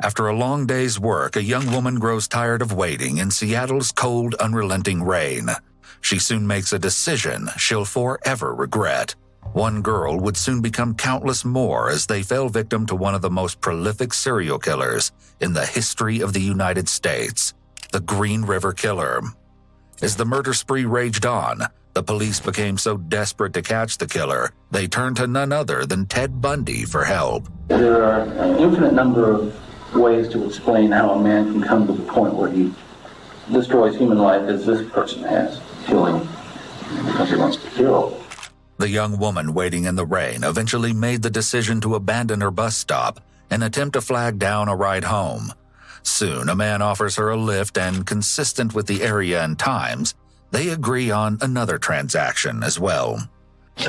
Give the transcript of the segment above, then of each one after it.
After a long day's work, a young woman grows tired of waiting in Seattle's cold, unrelenting rain. She soon makes a decision she'll forever regret. One girl would soon become countless more as they fell victim to one of the most prolific serial killers in the history of the United States, the Green River Killer. As the murder spree raged on, the police became so desperate to catch the killer, they turned to none other than Ted Bundy for help. There are an infinite number of ways to explain how a man can come to the point where he destroys human life as this person has, killing because he wants to kill. The young woman waiting in the rain eventually made the decision to abandon her bus stop and attempt to flag down a ride home. Soon, a man offers her a lift, and consistent with the area and times, they agree on another transaction as well.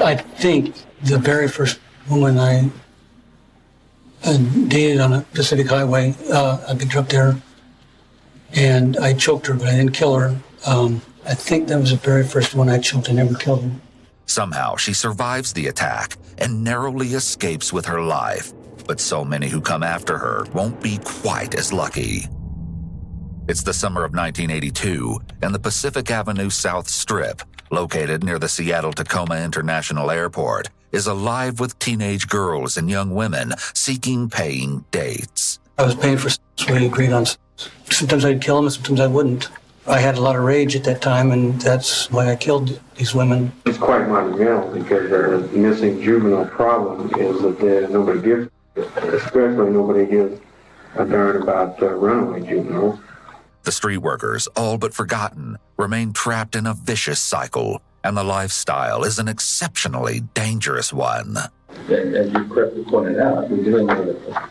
I think the very first woman I dated on a Pacific highway, I picked her up there, and I choked her, but I didn't kill her. I think that was the very first one I choked. I never killed her. Somehow, she survives the attack and narrowly escapes with her life. But so many who come after her won't be quite as lucky. It's the summer of 1982, and the Pacific Avenue South Strip, located near the Seattle-Tacoma International Airport, is alive with teenage girls and young women seeking paying dates. I was paying for sex. We agreed on sex. Sometimes I'd kill them, and sometimes I wouldn't. I had a lot of rage at that time, and that's why I killed these women. It's quite monumental because the missing juvenile problem is that nobody gives, especially nobody gives a darn about runaway juveniles. The street workers, all but forgotten, remain trapped in a vicious cycle, and the lifestyle is an exceptionally dangerous one. As you correctly pointed out, we're dealing with a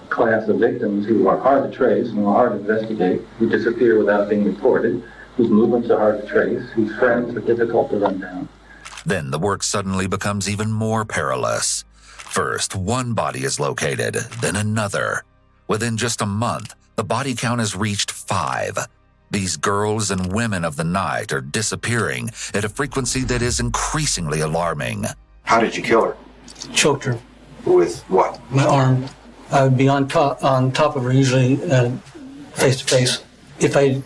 class of victims who are hard to trace and hard to investigate, who disappear without being reported, whose movements are hard to trace, whose friends are difficult to run down. Then the work suddenly becomes even more perilous. First, one body is located, then another. Within just a month, the body count has reached 5. These girls and women of the night are disappearing at a frequency that is increasingly alarming. How did you kill her? Choked her. With what? My arm. I would be on top of her, usually face to face. If I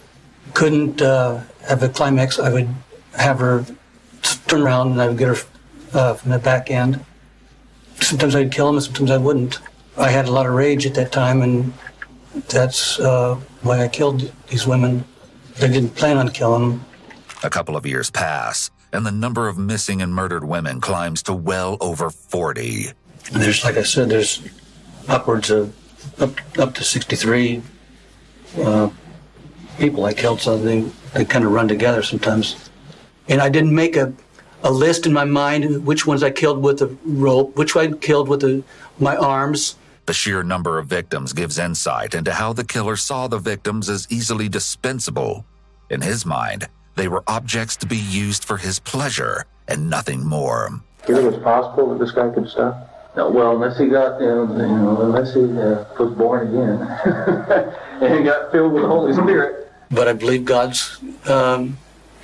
couldn't have a climax, I would have her turn around and I would get her from the back end. Sometimes I'd kill them, and sometimes I wouldn't. I had a lot of rage at that time, and that's why I killed these women. I didn't plan on killing them. A couple of years pass, and the number of missing and murdered women climbs to well over 40. There's, like I said, there's upwards of up to 63 people I killed, so they kind of run together sometimes. And I didn't make a list in my mind which ones I killed with a rope, which I killed with my arms. The sheer number of victims gives insight into how the killer saw the victims as easily dispensable. In his mind, they were objects to be used for his pleasure and nothing more. Do you think it's possible that this guy could stop? No, well, unless he got, unless he was born again and got filled with the Holy Spirit. But I believe God's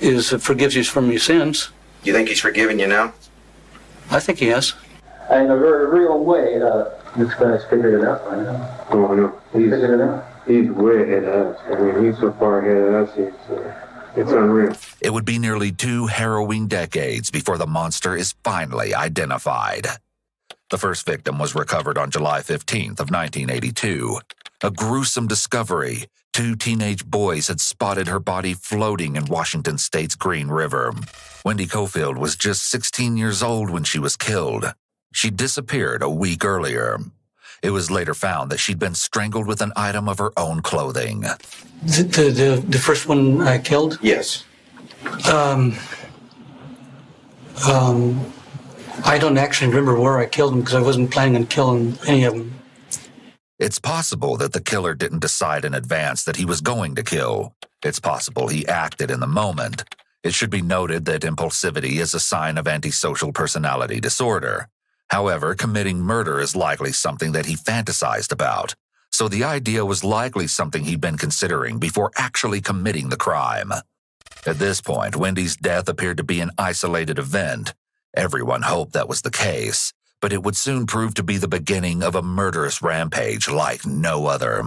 forgives you from your sins. You think he's forgiven you now? I think he has. In a very real way, this guy's figured it out by now. Oh, I know. He's figured it out. He's way ahead of us. I mean, he's so far ahead of us, it's unreal. It would be nearly 2 harrowing decades before the monster is finally identified. The first victim was recovered on July 15th of 1982. A gruesome discovery. 2 teenage boys had spotted her body floating in Washington State's Green River. Wendy Cofield was just 16 years old when she was killed. She disappeared a week earlier. It was later found that she'd been strangled with an item of her own clothing. The first one I killed? Yes. I don't actually remember where I killed them because I wasn't planning on killing any of them. It's possible that the killer didn't decide in advance that he was going to kill. It's possible he acted in the moment. It should be noted that impulsivity is a sign of antisocial personality disorder. However, committing murder is likely something that he fantasized about, so the idea was likely something he'd been considering before actually committing the crime. At this point, Wendy's death appeared to be an isolated event. Everyone hoped that was the case, but it would soon prove to be the beginning of a murderous rampage like no other.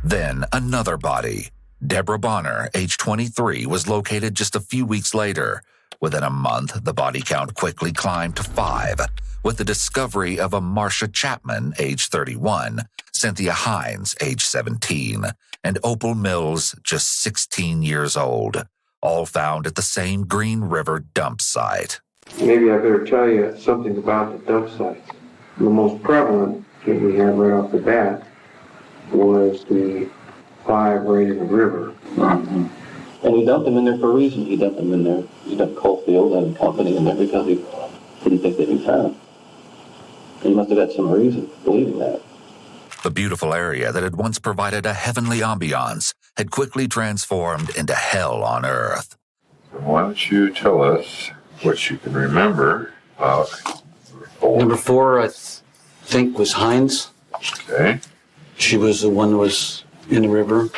Then another body, Deborah Bonner, age 23, was located just a few weeks later. Within a month, the body count quickly climbed to 5, with the discovery of a Marcia Chapman, age 31, Cynthia Hines, age 17, and Opal Mills, just 16 years old, all found at the same Green River dump site. Maybe I better tell you something about the dump sites. The most prevalent that we had right off the bat was the 5 right in the river. Mm-hmm. And he dumped them in there for a reason. He dumped them in there. He dumped Coalfield and company in there because he didn't think they'd be found. He must have had some reason for believing that. The beautiful area that had once provided a heavenly ambiance had quickly transformed into hell on earth. Why don't you tell us what you can remember about Number 4, I think, was Heinous. Okay. She was the one that was in the river.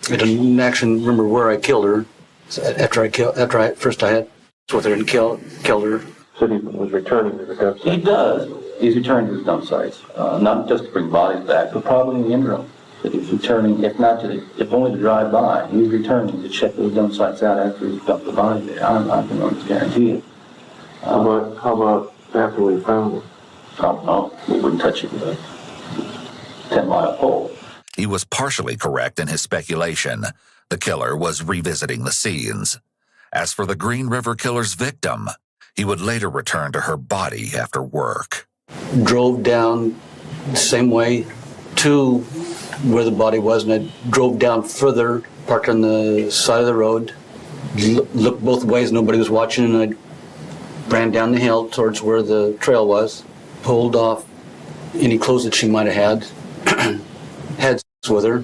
I don't actually remember where I killed her. After I first I had with her and killed her. So he was returning to the dump site. He does. He's returning to the dump sites, not just to bring bodies back, but probably in the interim. That he's returning, if only to drive by. He's returning to check those dump sites out after he's dumped the body there. I can almost guarantee it. How about after we found him? I don't know. We wouldn't touch it with a 10-mile pole. He was partially correct in his speculation. The killer was revisiting the scenes. As for the Green River killer's victim, he would later return to her body after work. Drove down the same way to where the body was, and I drove down further, parked on the side of the road, looked both ways, nobody was watching, and I ran down the hill towards where the trail was, pulled off any clothes that she might have had, had sex with her,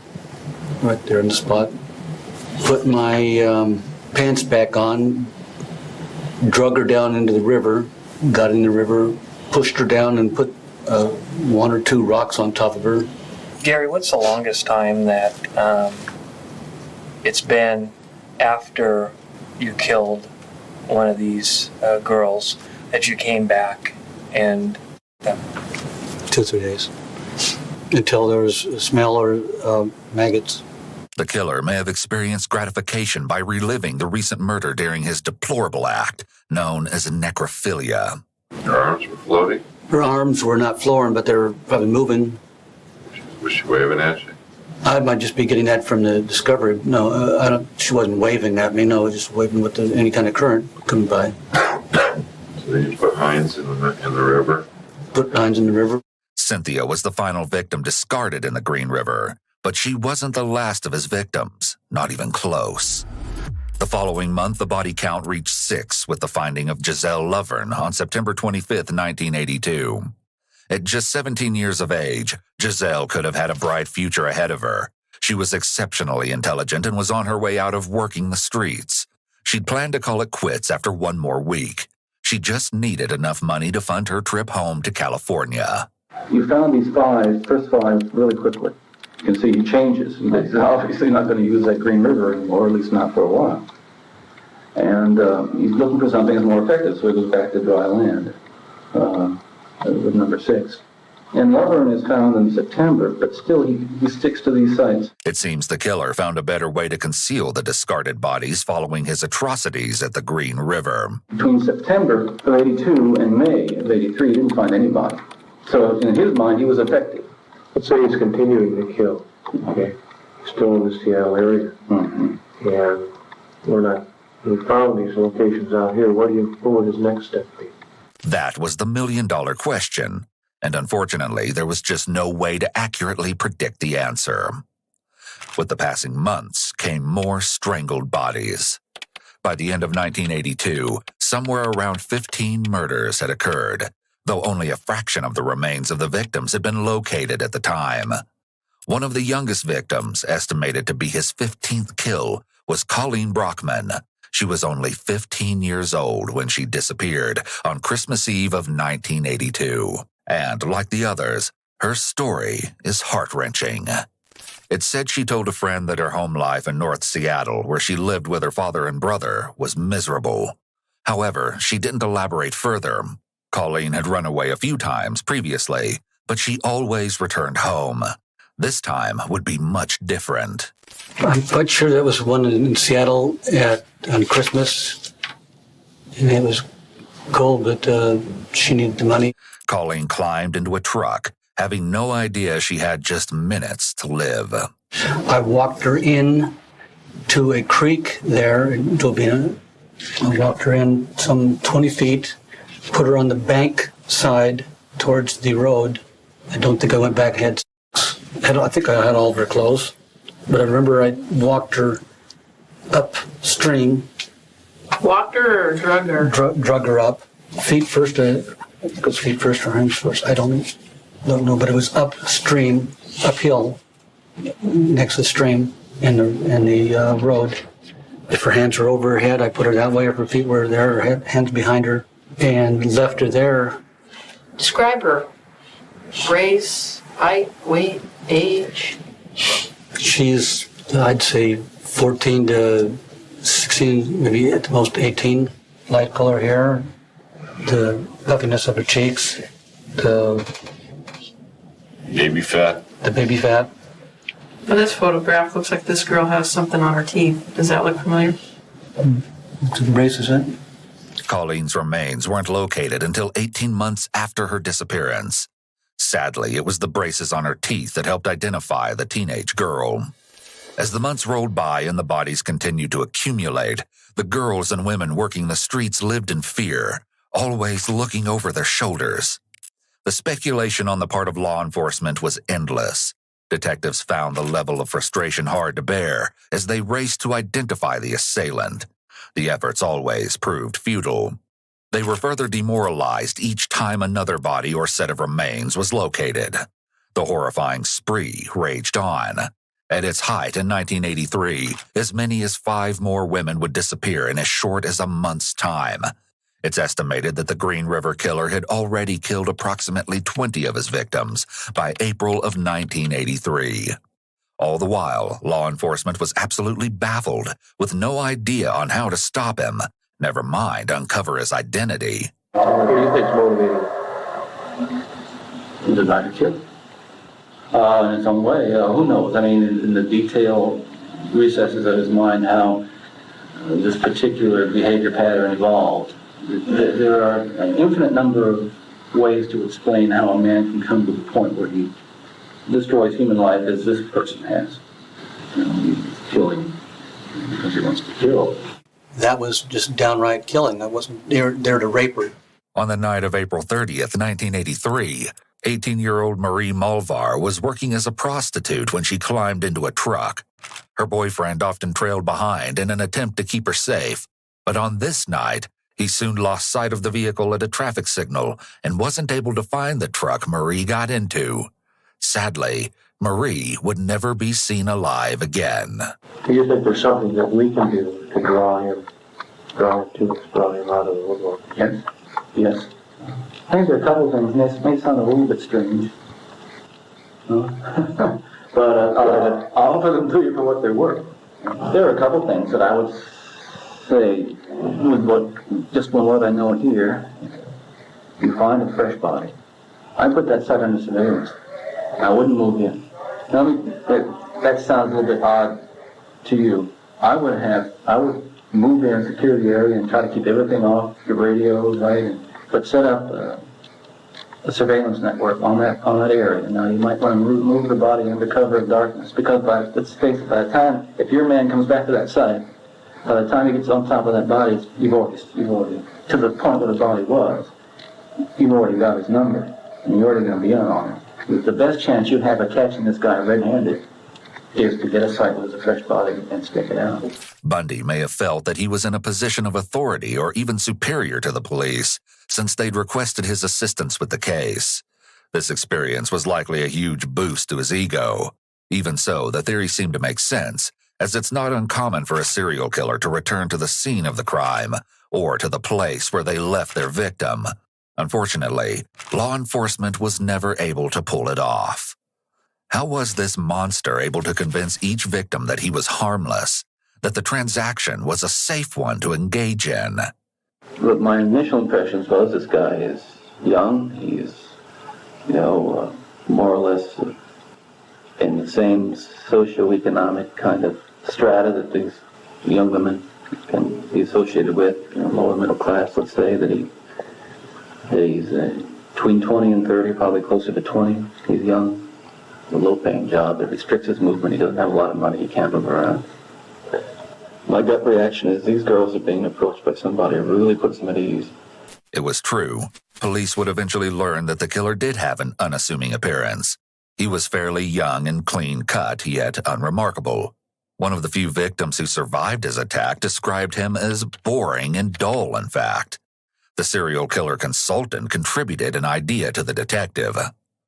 right there in the spot, put my pants back on, drug her down into the river, got in the river, pushed her down and put 1 or 2 rocks on top of her. Gary, what's the longest time that it's been after you killed one of these girls that you came back and... 2 or 3 days. Until there was a smell or maggots. The killer may have experienced gratification by reliving the recent murder during his deplorable act, known as necrophilia. Your arms were floating? Her arms were not flooring, but they were probably moving. Was she waving at you? I might just be getting that from the discovery. No, I don't. She wasn't waving at me. No, just waving with any kind of current coming by. So then you put Hines in the river? Put Hines in the river. Cynthia was the final victim discarded in the Green River, but she wasn't the last of his victims, not even close. The following month, the body count reached 6 with the finding of Giselle Lovern on September 25th, 1982. At just 17 years of age, Giselle could have had a bright future ahead of her. She was exceptionally intelligent and was on her way out of working the streets. She'd planned to call it quits after 1 more week. She just needed enough money to fund her trip home to California. You found these first 5 really quickly. You can see he changes. He's obviously not going to use that Green River anymore, at least not for a while. And he's looking for something that's more effective, so he goes back to dry land with number 6. And Lovern is found in September, but still he sticks to these sites. It seems the killer found a better way to conceal the discarded bodies following his atrocities at the Green River. Between September of 82 and May of 83, he didn't find any body. So in his mind, he was effective. Let's say he's continuing to kill. Okay. Still in the Seattle area. Mm-hmm. And we found these locations out here. What would his next step be? That was the million-dollar question, and unfortunately, there was just no way to accurately predict the answer. With the passing months came more strangled bodies. By the end of 1982, somewhere around 15 murders had occurred, though only a fraction of the remains of the victims had been located at the time. One of the youngest victims, estimated to be his 15th kill, was Colleen Brockman. She was only 15 years old when she disappeared on Christmas Eve of 1982. And like the others, her story is heart-wrenching. It's said she told a friend that her home life in North Seattle, where she lived with her father and brother, was miserable. However, she didn't elaborate further. Colleen had run away a few times previously, but she always returned home. This time would be much different. I'm quite sure that was one in Seattle on Christmas. And it was cold, but she needed the money. Colleen climbed into a truck, having no idea she had just minutes to live. I walked her in to a creek there in Tobina. I walked her in some 20 feet, put her on the bank side towards the road. I don't think I went back ahead. I think I had all of her clothes, but I remember I walked her upstream. Walked her or drug her? Drug her up. Feet first, I think it was feet first or hands first. I don't know, but it was upstream, uphill, next to the stream in the road. If her hands were over her head, I put her that way. If her feet were there, her hands behind her, and left her there. Describe her. Race, height, weight, age. She's, I'd say, 14 to 16, maybe at the most 18. Light color hair, the puffiness of her cheeks, the Baby fat. But this photograph looks like this girl has something on her teeth. Does that look familiar? To the braces, eh? Colleen's remains weren't located until 18 months after her disappearance. Sadly, it was the braces on her teeth that helped identify the teenage girl. As the months rolled by and the bodies continued to accumulate, the girls and women working the streets lived in fear, always looking over their shoulders. The speculation on the part of law enforcement was endless. Detectives found the level of frustration hard to bear as they raced to identify the assailant. The efforts always proved futile. They were further demoralized each time another body or set of remains was located. The horrifying spree raged on. At its height in 1983, as many as 5 more women would disappear in as short as a month's time. It's estimated that the Green River Killer had already killed approximately 20 of his victims by April of 1983. All the while, law enforcement was absolutely baffled, with no idea on how to stop him, never mind uncover his identity. What do you think's motivating? The desire to kill. In some way, who knows? I mean, in the detailed recesses of his mind, how this particular behavior pattern evolved. There are an infinite number of ways to explain how a man can come to the point where he destroys human life as this person has. He's killing because he wants to kill. That was just downright killing. I wasn't there to rape her. On the night of April 30th, 1983, 18-year-old Marie Mulvar was working as a prostitute when she climbed into a truck. Her boyfriend often trailed behind in an attempt to keep her safe, but on this night, he soon lost sight of the vehicle at a traffic signal and wasn't able to find the truck Marie got into. Sadly, Marie would never be seen alive again. Do you think there's something that we can do to draw him out of the woodwork? Yes. I think there are a couple of things, and this may sound a little bit strange, but I'll offer them to you for what they're worth. There are a couple of things that I would say, with what I know here, you find a fresh body. I put that site under surveillance. I wouldn't move in. Now, that sounds a little bit odd to you. I would move in, secure the area, and try to keep everything off, the radios, right? But set up a surveillance network on that area. Now, you might want to move the body under cover of darkness, because by the time, if your man comes back to that site, by the time he gets on top of that body, you've already, to the point where the body was, you've already got his number, and you're already going to be in on him. The best chance you have of catching this guy red-handed is to get a site with a fresh body and stick it out. Bundy may have felt that he was in a position of authority or even superior to the police, since they'd requested his assistance with the case. This experience was likely a huge boost to his ego. Even so, the theory seemed to make sense, as it's not uncommon for a serial killer to return to the scene of the crime or to the place where they left their victim. Unfortunately, law enforcement was never able to pull it off. How was this monster able to convince each victim that he was harmless, that the transaction was a safe one to engage in? Look, my initial impressions was this guy is young. He's, more or less in the same socioeconomic kind of strata that these young women can be associated with, lower middle class, let's say, that he's between 20 and 30, probably closer to 20. He's young, a low-paying job that restricts his movement. He doesn't have a lot of money. He can't move around. My gut reaction is these girls are being approached by somebody who really puts them at ease. It was true. Police would eventually learn that the killer did have an unassuming appearance. He was fairly young and clean-cut, yet unremarkable. One of the few victims who survived his attack described him as boring and dull, in fact. The serial killer consultant contributed an idea to the detective.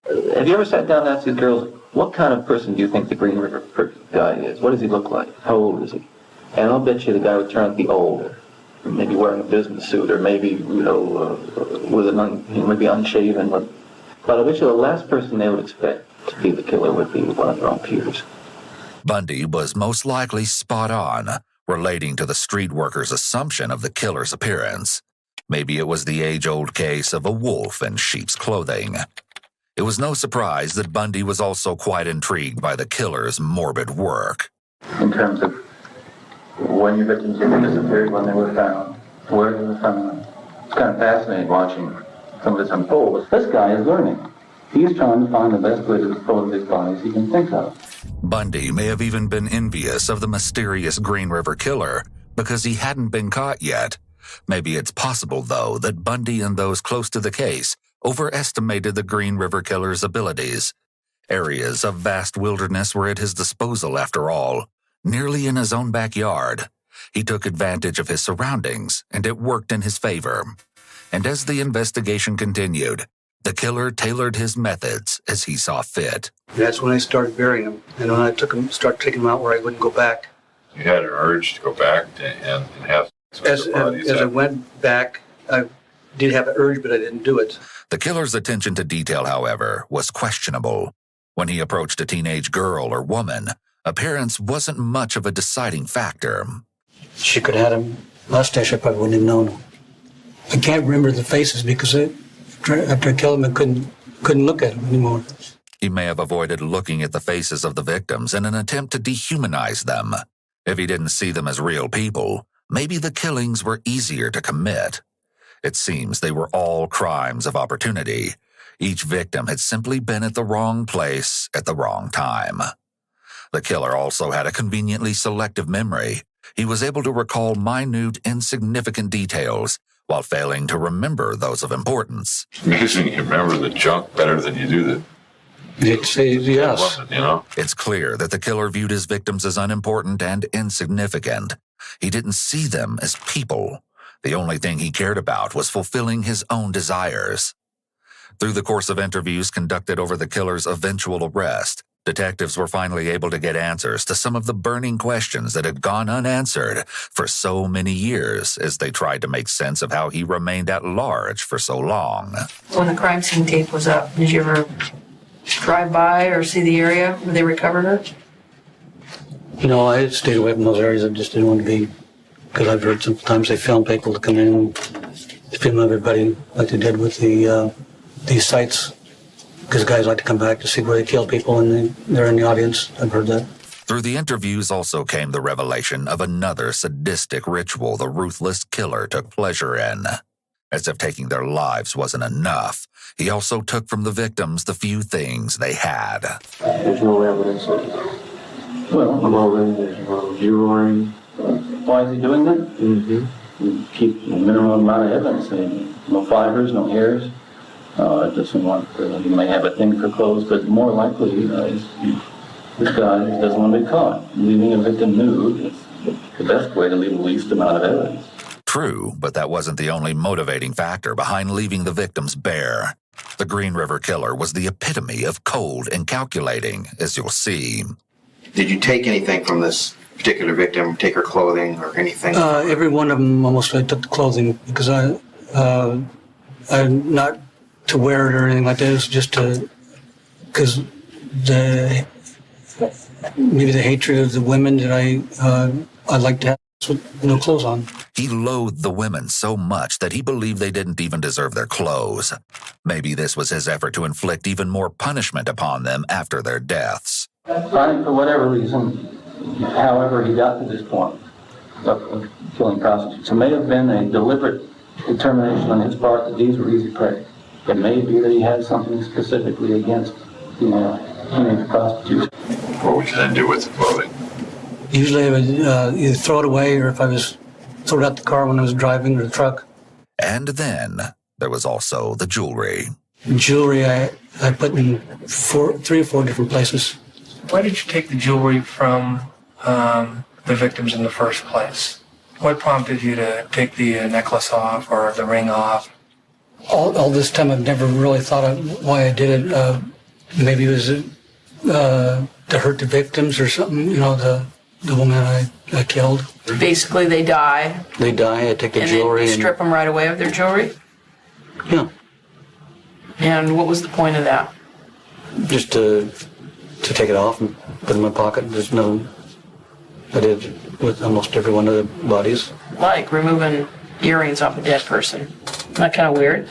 Have you ever sat down and asked these girls, what kind of person do you think the Green River guy is? What does he look like? How old is he? And I'll bet you the guy would turn out to be older. Maybe wearing a business suit, or maybe, maybe unshaven. But I bet you the last person they would expect to be the killer would be one of their own peers. Bundy was most likely spot on, relating to the street worker's assumption of the killer's appearance. Maybe it was the age-old case of a wolf in sheep's clothing. It was no surprise that Bundy was also quite intrigued by the killer's morbid work. In terms of when your victims disappeared, when they were found, where they were found. It's kind of fascinating watching some of this unfold. But this guy is learning. He's trying to find the best way to dispose of his bodies he can think of. Bundy may have even been envious of the mysterious Green River killer because he hadn't been caught yet. Maybe it's possible, though, that Bundy and those close to the case overestimated the Green River killer's abilities. Areas of vast wilderness were at his disposal, after all, nearly in his own backyard. He took advantage of his surroundings, and it worked in his favor. And as the investigation continued, the killer tailored his methods as he saw fit. That's when I started burying them, and when I started taking them out where I wouldn't go back. You had an urge to go back and have As I went back, I did have an urge, but I didn't do it. The killer's attention to detail, however, was questionable. When he approached a teenage girl or woman, appearance wasn't much of a deciding factor. She could have had a mustache, I probably wouldn't have known. I can't remember the faces because after I killed them, I couldn't look at them anymore. He may have avoided looking at the faces of the victims in an attempt to dehumanize them. If he didn't see them as real people, maybe the killings were easier to commit. It seems they were all crimes of opportunity. Each victim had simply been at the wrong place at the wrong time. The killer also had a conveniently selective memory. He was able to recall minute, insignificant details while failing to remember those of importance. Amazing you remember the junk better than you do the... Yes. It's clear that the killer viewed his victims as unimportant and insignificant. He didn't see them as people. The only thing he cared about was fulfilling his own desires. Through the course of interviews conducted over the killer's eventual arrest, detectives were finally able to get answers to some of the burning questions that had gone unanswered for so many years as they tried to make sense of how he remained at large for so long. When the crime scene tape was up, did you ever drive by or see the area where they recovered her? I had stayed away from those areas. I just didn't want to be, because I've heard sometimes they film people to come in and film everybody like they did with these sites, because guys like to come back to see where they kill people and they're in the audience. I've heard that. Through the interviews also came the revelation of another sadistic ritual the ruthless killer took pleasure in. As if taking their lives wasn't enough, he also took from the victims the few things they had. There's no evidence of all that. There's no jewelry. Why is he doing that? Mm-hmm. Keep a minimum amount of evidence. No fibers, no hairs. Doesn't want. He may have a thing for clothes, but more likely, this guy doesn't want to be caught. Leaving a victim nude is the best way to leave the least amount of evidence. True, but that wasn't the only motivating factor behind leaving the victims bare. The Green River killer was the epitome of cold and calculating, as you'll see. Did you take anything from this particular victim, take her clothing or anything? Every one of them almost I took the clothing because I'm not to wear it or anything like that. It's just because maybe the hatred of the women that I like to have with no clothes on. He loathed the women so much that he believed they didn't even deserve their clothes. Maybe this was his effort to inflict even more punishment upon them after their deaths. Finally, for whatever reason, however he got to this point of killing prostitutes, it may have been a deliberate determination on his part that these were easy prey. It may be that he had something specifically against teenage prostitutes. What would you then do with the clothing? Usually I would either throw it away, or if I was throw it out the car when I was driving, or the truck. And then there was also the jewelry. Jewelry I put in 3 or 4 different places. Why did you take the jewelry from the victims in the first place? What prompted you to take the necklace off or the ring off? All this time I've never really thought of why I did it. Maybe it was to hurt the victims or something, the woman I killed. Basically, they die, They die, I take the and jewelry. then you strip them right away of their jewelry? Yeah, And what was the point of that? just to take it off and put it in my pocket. There's no... I did with almost every one of the bodies. Like removing earrings off a dead person. Isn't that kind of weird?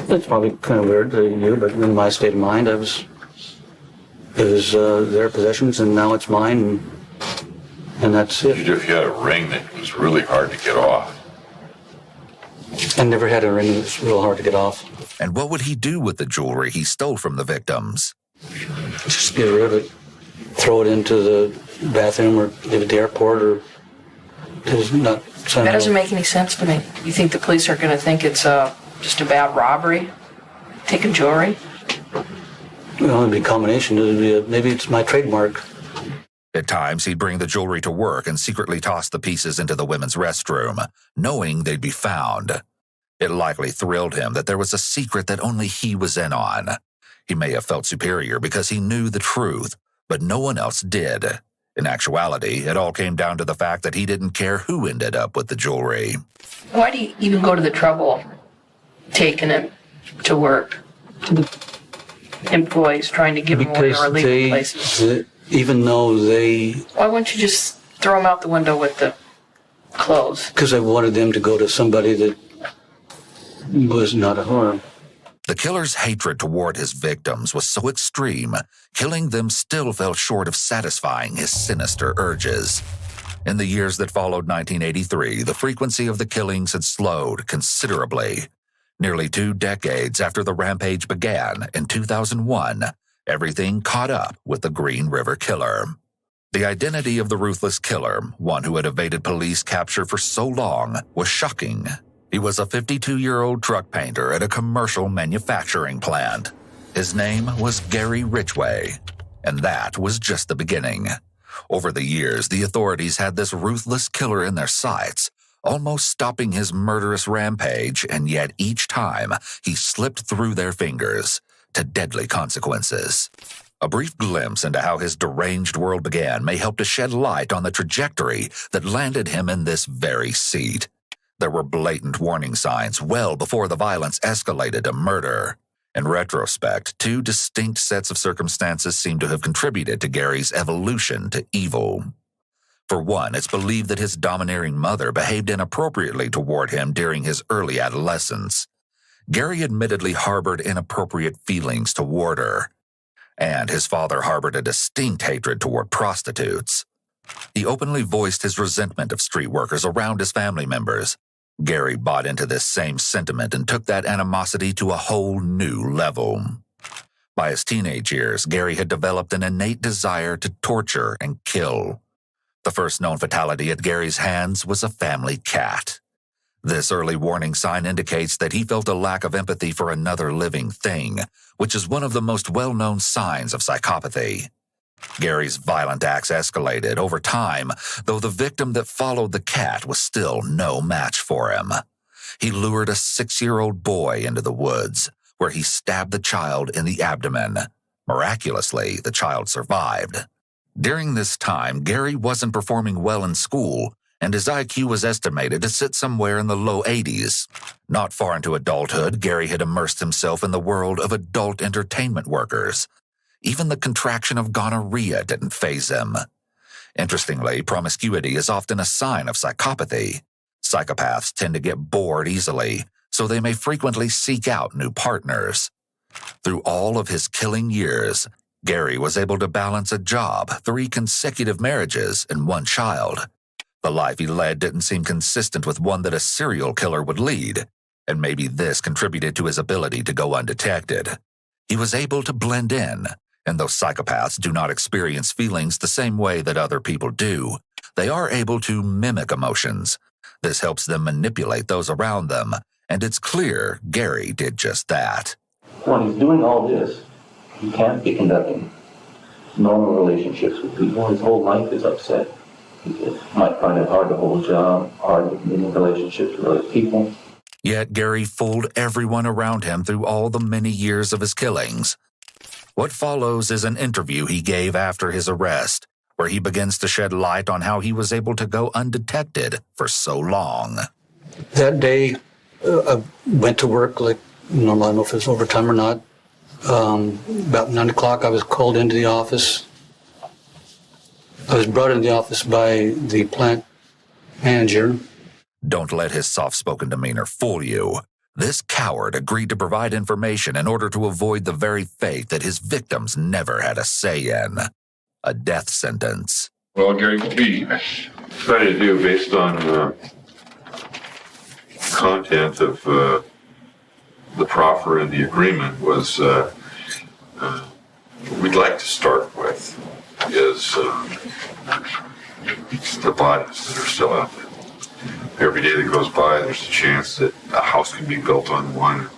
It's probably kind of weird to you, but in my state of mind, it was their possessions, and now it's mine, and that's it. If you had a ring that was really hard to get off. I never had a ring that was real hard to get off. And what would he do with the jewelry he stole from the victims? Just get rid of it, throw it into the bathroom, or leave it at the airport, or it's not. That doesn't make any sense to me. You think the police are going to think it's just a bad robbery? Taking jewelry? Well, it'd be a combination. Maybe it's my trademark. At times, he'd bring the jewelry to work and secretly toss the pieces into the women's restroom, knowing they'd be found. It likely thrilled him that there was a secret that only he was in on. He may have felt superior because he knew the truth, but no one else did. In actuality, it all came down to the fact that he didn't care who ended up with the jewelry. Why do you even go to the trouble taking it to work? To the employees trying to give them away or leave places? Even though they... Why wouldn't you just throw them out the window with the clothes? Because I wanted them to go to somebody that was not a harm. The killer's hatred toward his victims was so extreme, killing them still fell short of satisfying his sinister urges. In the years that followed 1983, the frequency of the killings had slowed considerably. Nearly 2 decades after the rampage began in 2001, everything caught up with the Green River Killer. The identity of the ruthless killer, one who had evaded police capture for so long, was shocking. He was a 52-year-old truck painter at a commercial manufacturing plant. His name was Gary Ridgway, and that was just the beginning. Over the years, the authorities had this ruthless killer in their sights, almost stopping his murderous rampage, and yet each time he slipped through their fingers to deadly consequences. A brief glimpse into how his deranged world began may help to shed light on the trajectory that landed him in this very seat. There were blatant warning signs well before the violence escalated to murder. In retrospect, 2 distinct sets of circumstances seem to have contributed to Gary's evolution to evil. For one, it's believed that his domineering mother behaved inappropriately toward him during his early adolescence. Gary admittedly harbored inappropriate feelings toward her, and his father harbored a distinct hatred toward prostitutes. He openly voiced his resentment of street workers around his family members. Gary bought into this same sentiment and took that animosity to a whole new level. By his teenage years, Gary had developed an innate desire to torture and kill. The first known fatality at Gary's hands was a family cat. This early warning sign indicates that he felt a lack of empathy for another living thing, which is one of the most well-known signs of psychopathy. Gary's violent acts escalated over time, though the victim that followed the cat was still no match for him. He lured a 6-year-old boy into the woods, where he stabbed the child in the abdomen. Miraculously, the child survived. During this time, Gary wasn't performing well in school, and his IQ was estimated to sit somewhere in the low 80s. Not far into adulthood, Gary had immersed himself in the world of adult entertainment workers. Even the contraction of gonorrhea didn't faze him. Interestingly, promiscuity is often a sign of psychopathy. Psychopaths tend to get bored easily, so they may frequently seek out new partners. Through all of his killing years, Gary was able to balance a job, 3 consecutive marriages, and 1 child. The life he led didn't seem consistent with one that a serial killer would lead, and maybe this contributed to his ability to go undetected. He was able to blend in, and though psychopaths do not experience feelings the same way that other people do, they are able to mimic emotions. This helps them manipulate those around them, and it's clear Gary did just that. When he's doing all this, he can't be conducting normal relationships with people. His whole life is upset. He might find it hard to hold a job, hard to get in relationships with other people. Yet Gary fooled everyone around him through all the many years of his killings. What follows is an interview he gave after his arrest, where he begins to shed light on how he was able to go undetected for so long. That day, I went to work like normal. I don't know if it was overtime or not. About 9 o'clock, I was called into the office. I was brought into the office by the plant manager. Don't let his soft-spoken demeanor fool you. This coward agreed to provide information in order to avoid the very fate that his victims never had a say in: a death sentence. Well, Gary, what we tried to do based on content of the proffer and the agreement was what we'd like to start with is the bodies that are still out there. Every day that goes by, there's a chance that a house can be built on one.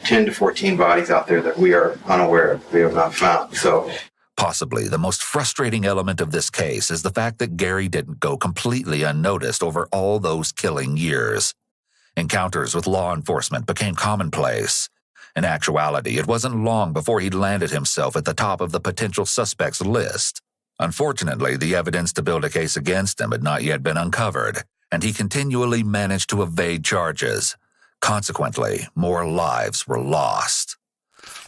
10 to 14 bodies out there that we are unaware of, we have not found. So, possibly the most frustrating element of this case is the fact that Gary didn't go completely unnoticed over all those killing years. Encounters with law enforcement became commonplace. In actuality, it wasn't long before he'd landed himself at the top of the potential suspects list. Unfortunately, the evidence to build a case against him had not yet been uncovered, and he continually managed to evade charges. Consequently, more lives were lost.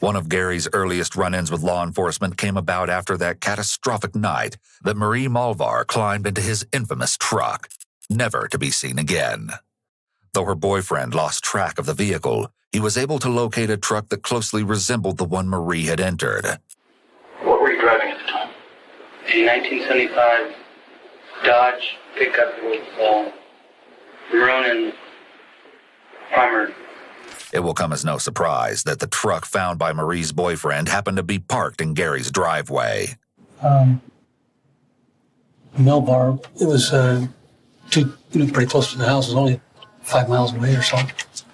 One of Gary's earliest run-ins with law enforcement came about after that catastrophic night that Marie Malvar climbed into his infamous truck, never to be seen again. Though her boyfriend lost track of the vehicle, he was able to locate a truck that closely resembled the one Marie had entered. What were you driving at the time? A 1975 Dodge pickup with maroon and armored. It will come as no surprise that the truck found by Marie's boyfriend happened to be parked in Gary's driveway. Melbar, it was pretty close to the house. It was only 5 miles away or so.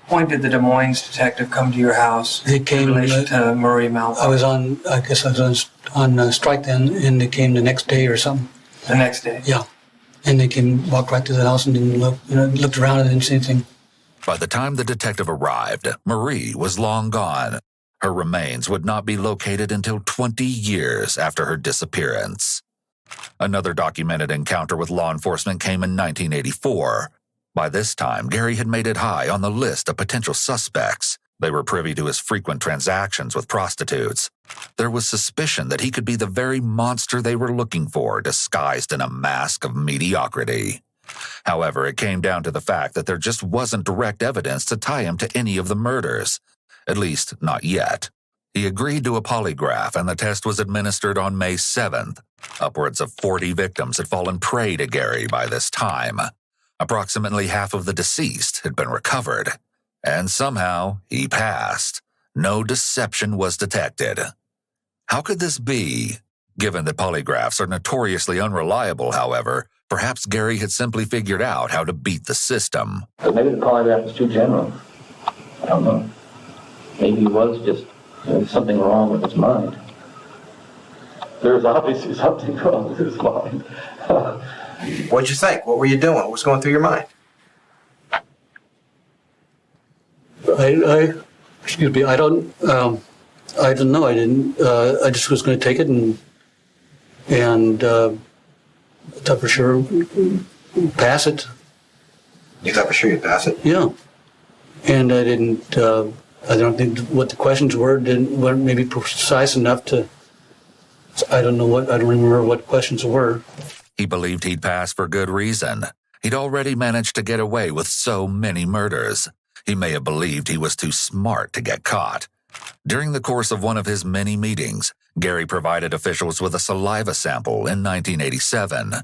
When did the Des Moines detective come to your house? They came in relation to Marie Malvar? I was on strike then, and they came the next day or something. The next day? Yeah. And they walked right to the house and didn't look, looked around and didn't see anything. By the time the detective arrived, Marie was long gone. Her remains would not be located until 20 years after her disappearance. Another documented encounter with law enforcement came in 1984. By this time, Gary had made it high on the list of potential suspects. They were privy to his frequent transactions with prostitutes. There was suspicion that he could be the very monster they were looking for, disguised in a mask of mediocrity. However, it came down to the fact that there just wasn't direct evidence to tie him to any of the murders. At least, not yet. He agreed to a polygraph, and the test was administered on May 7th. Upwards of 40 victims had fallen prey to Gary by this time. Approximately half of the deceased had been recovered. And somehow, he passed. No deception was detected. How could this be? Given that polygraphs are notoriously unreliable, however, perhaps Gary had simply figured out how to beat the system. But maybe the polygraph was too general. I don't know. Maybe he was just something wrong with his mind. There's obviously something wrong with his mind. What'd you think? What were you doing? What was going through your mind? Excuse me, I don't know. I didn't, I just was going to take it and thought for sure pass it. You thought for sure you'd pass it? Yeah. And I didn't, I don't think what the questions weren't maybe precise enough to, I don't remember what questions were. He believed he'd pass for good reason. He'd already managed to get away with so many murders. He may have believed he was too smart to get caught. During the course of one of his many meetings, Gary provided officials with a saliva sample in 1987.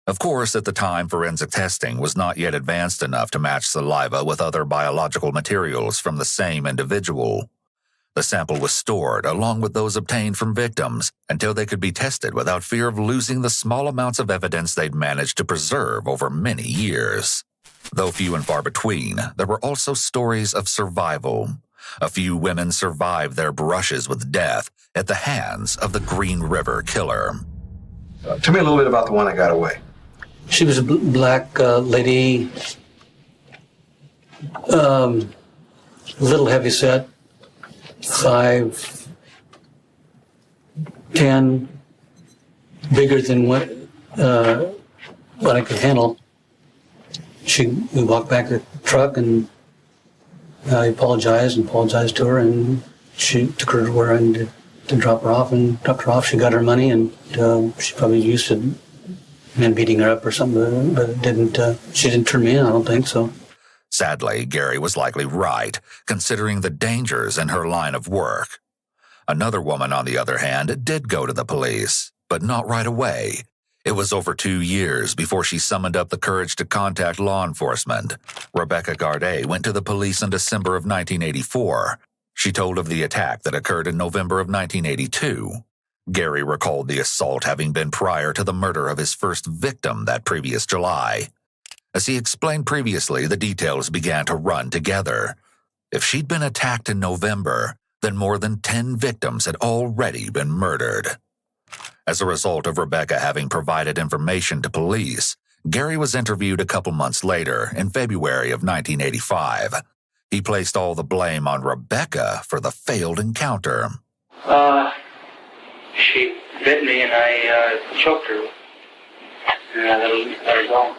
Of course, at the time, forensic testing was not yet advanced enough to match saliva with other biological materials from the same individual. The sample was stored along with those obtained from victims until they could be tested without fear of losing the small amounts of evidence they'd managed to preserve over many years. Though few and far between, there were also stories of survival. A few women survived their brushes with death at the hands of the Green River Killer. Tell me a little bit about the one that got away. She was a black lady, little heavyset, 5'10", bigger than what I could handle. We walked back to the truck, and I apologized to her, and she took her to where I needed to drop her off, and dropped her off. She got her money, and she probably used to men beating her up or something, but it didn't. She didn't turn me in, I don't think so. Sadly, Gary was likely right, considering the dangers in her line of work. Another woman, on the other hand, did go to the police, but not right away. It was over 2 years before she summoned up the courage to contact law enforcement. Rebecca Garday went to the police in December of 1984. She told of the attack that occurred in November of 1982. Gary recalled the assault having been prior to the murder of his first victim that previous July. As he explained previously, the details began to run together. If she'd been attacked in November, then more than 10 victims had already been murdered. As a result of Rebecca having provided information to police, Gary was interviewed a couple months later, in February of 1985. He placed all the blame on Rebecca for the failed encounter. She bit me and I choked her. And I let her go.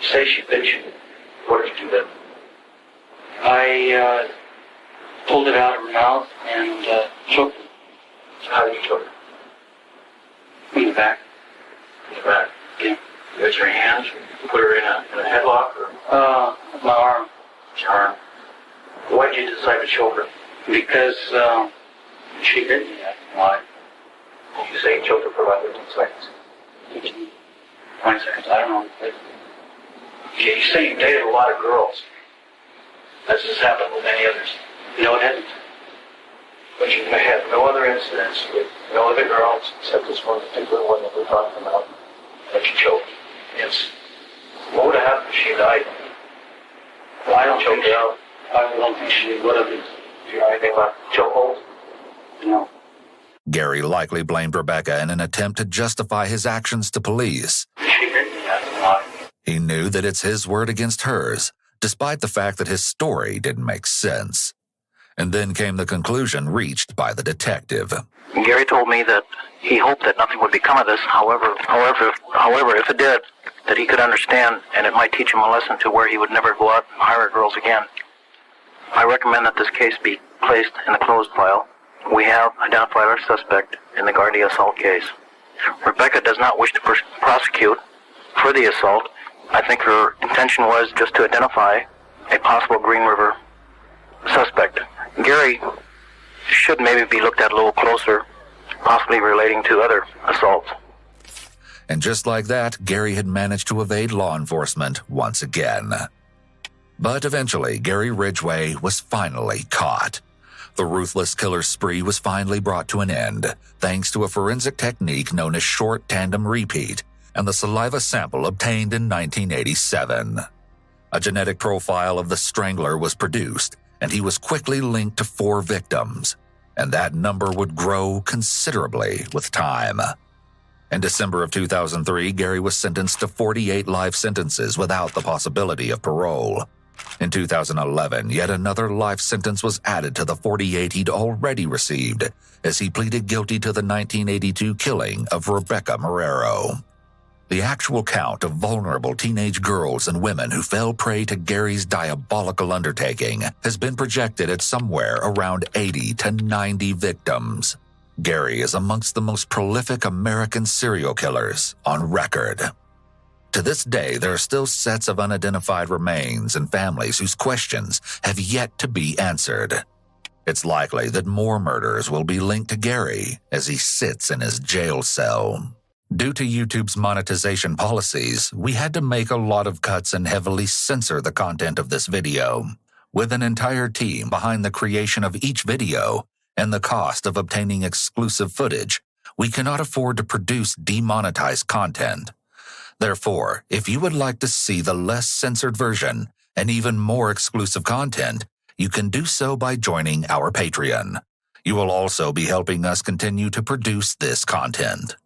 Say she bit you. What did you do then? I pulled it out of her mouth and choked her. How did you choke her? In the back. In the back? Yeah. You got your hands? You put her in a headlock? Or? My arm. Your arm. Why did you decide to choke her? Because she bit me. Why? You say you choked her for about 15 seconds. 20 seconds, I don't know. You say you dated a lot of girls. Has this happened with any others? No, it hasn't. But you may have no other incidents with no other girls except this one particular one that we're talking about that you choked. Yes. What would have happened if she died? Well, I don't think she out. I don't think she would have. Do you know anything about chokeholds? No. Gary likely blamed Rebecca in an attempt to justify his actions to police. She bit me, that's why. He knew that it's his word against hers, despite the fact that his story didn't make sense. And then came the conclusion reached by the detective. Gary told me that he hoped that nothing would become of this. However, if it did, that he could understand, and it might teach him a lesson to where he would never go out and hire girls again. I recommend that this case be placed in the closed file. We have identified our suspect in the Gardy assault case. Rebecca does not wish to prosecute for the assault. I think her intention was just to identify a possible Green River suspect. Gary should maybe be looked at a little closer, possibly relating to other assaults. And just like that, Gary had managed to evade law enforcement once again. But eventually, Gary Ridgway was finally caught. The ruthless killer's spree was finally brought to an end, thanks to a forensic technique known as short tandem repeat and the saliva sample obtained in 1987. A genetic profile of the strangler was produced, and he was quickly linked to 4 victims, and that number would grow considerably with time. In December of 2003, Gary was sentenced to 48 life sentences without the possibility of parole. In 2011, yet another life sentence was added to the 48 he'd already received as he pleaded guilty to the 1982 killing of Rebecca Marrero. The actual count of vulnerable teenage girls and women who fell prey to Gary's diabolical undertaking has been projected at somewhere around 80 to 90 victims. Gary is amongst the most prolific American serial killers on record. To this day, there are still sets of unidentified remains and families whose questions have yet to be answered. It's likely that more murders will be linked to Gary as he sits in his jail cell. Due to YouTube's monetization policies, we had to make a lot of cuts and heavily censor the content of this video. With an entire team behind the creation of each video and the cost of obtaining exclusive footage, we cannot afford to produce demonetized content. Therefore, if you would like to see the less censored version and even more exclusive content, you can do so by joining our Patreon. You will also be helping us continue to produce this content.